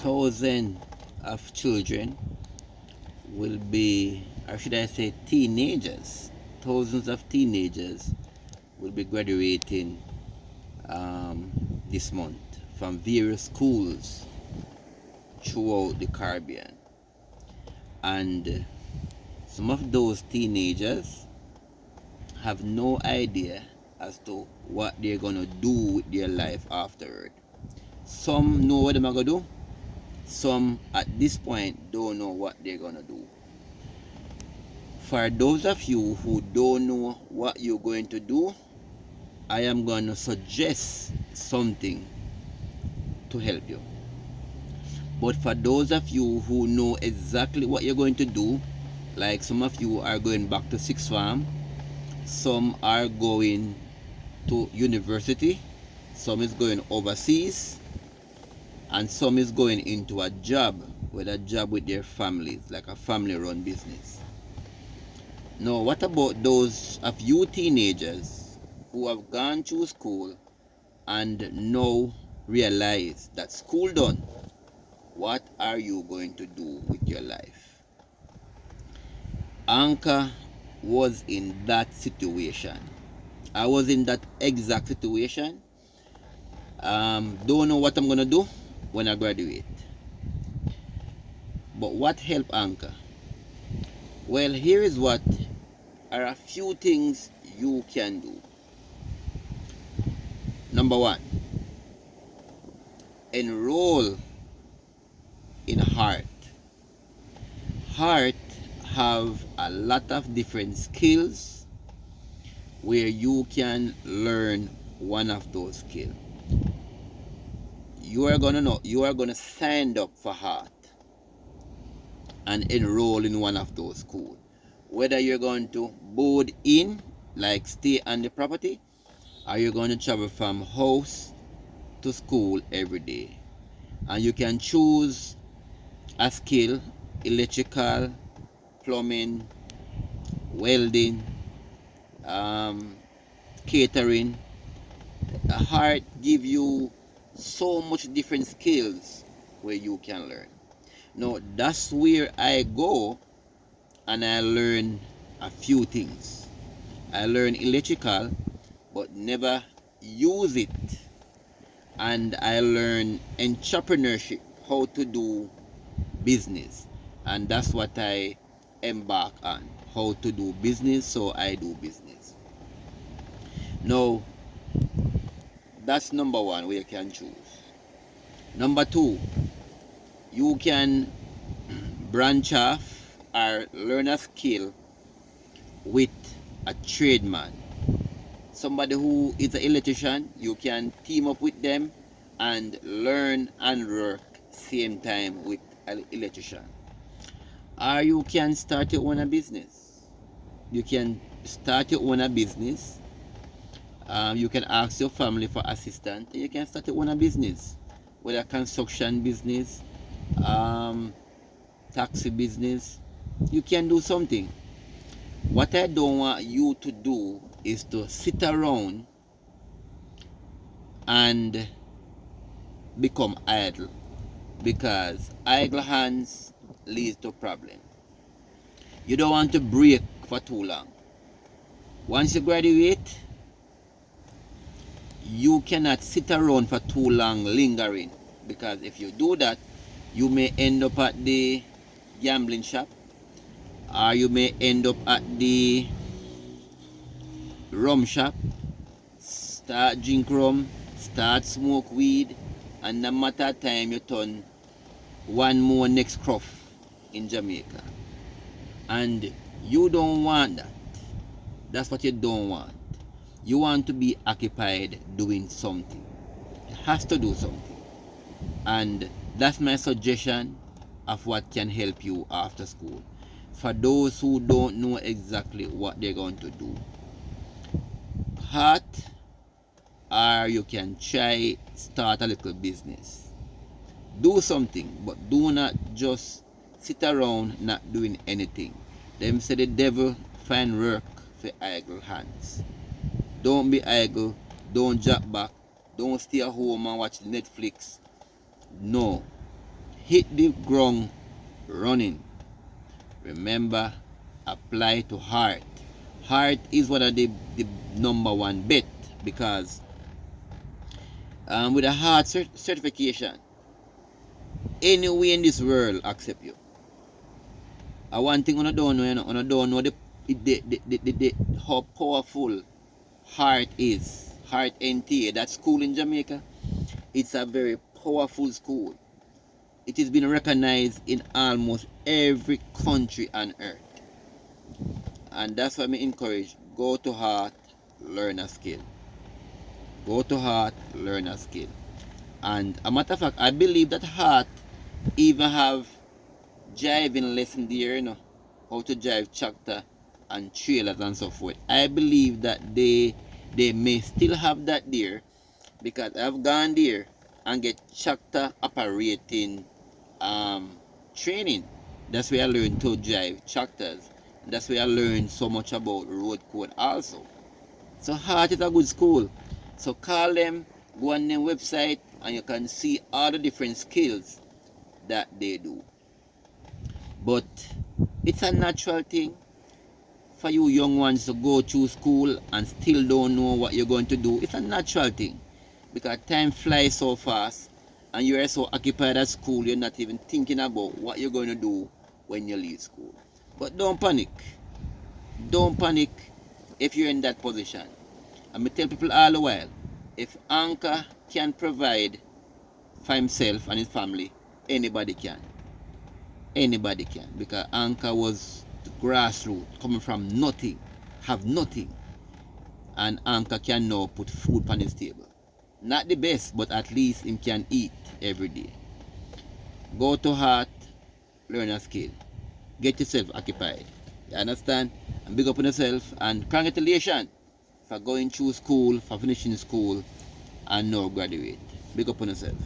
thousands of children will be, or should I say teenagers, thousands of teenagers will be graduating this month from various schools throughout the Caribbean. And some of those teenagers have no idea as to what they're gonna do with their life afterward. Some know what they're gonna do, some at this point don't know what they're gonna do. For those of you who don't know what you're going to do, I am going to suggest something to help you. But for those of you who know exactly what you're going to do, like some of you are going back to sixth form, some are going to university, some is going overseas, and some is going into a job, with a job with their families, like a family run business. Now, what about those of you teenagers who have gone through school and now realize that school done? What are you going to do with your life? Anka was in that situation. I was in that exact situation. Don't know what I'm gonna do when I graduate. But what helped Anka? Well, here is what are a few things you can do. Number one, enroll in Heart. Heart have a lot of different skills where you can learn one of those skills. You are gonna sign up for Heart and enroll in one of those schools. Whether you're going to board in, like stay on the property, or you're going to travel from house to school every day. And you can choose a skill: electrical, plumbing, welding, catering. Heart give you so much different skills where you can learn. Now that's where I go and I learn a few things. I learn electrical but never use it. And I learn entrepreneurship, how to do business. And that's what I embark on. How to do business, so I do business. Now, that's number one where you can choose. Number two, you can branch off or learn a skill with a tradesman. Somebody who is an electrician, you can team up with them and learn and work same time with an electrician. Or you can start your own business. You can start your own business. You can ask your family for assistance. You can start your own business, whether construction business, taxi business. You can do something. What I don't want you to do is to sit around and become idle, because idle hands leads to problem. You don't want to break for too long. Once you graduate, you cannot sit around for too long lingering, because if you do that, you may end up at the gambling shop, or you may end up at the rum shop, start drink rum, start smoke weed, and no matter time you turn one more next crop in Jamaica. And you don't want that. That's what you don't want. You want to be occupied doing something. You have to do something. And that's my suggestion of what can help you after school. For those who don't know exactly what they're going to do, Heart, or you can try start a little business. Do something, but do not just sit around not doing anything. Them say the devil find work for idle hands. Don't be idle, don't jack back, don't stay at home and watch Netflix. No. hit the ground running. Remember, apply to heart. Heart is one of the number one bet, because with a heart certification, anywhere in this world accept you. One thing I don't know, I don't know how powerful heart is. Heart NTA, that school in Jamaica, it's a very powerful school. It has been recognized in almost every country on earth. And that's why I encourage, go to heart, learn a skill. Go to heart, learn a skill. And a matter of fact, I believe that heart even have driving lesson there, how to drive tractor and trailers and so forth. I believe that they may still have that there, because I've gone there and get tractor operating training. That's where I learned to drive tractors. That's where I learned so much about road code also. So heart is a good school. So call them, go on their website, and you can see all the different skills that they do. But it's a natural thing for you young ones to go to school and still don't know what you're going to do. It's a natural thing, because time flies so fast and you're so occupied at school, you're not even thinking about what you're going to do when you leave school. But don't panic. Don't panic if you're in that position. And I tell people all the while, if Anchor can provide for himself and his family, anybody can. Anybody can, because Anchor was the grassroots, coming from nothing, have nothing, and Anchor can now put food on his table. Not the best, but at least him can eat every day. Go to heart, learn a skill, get yourself occupied. You understand? And big up on yourself, and congratulations for going through school, for finishing school, and now graduate. Big up on yourself.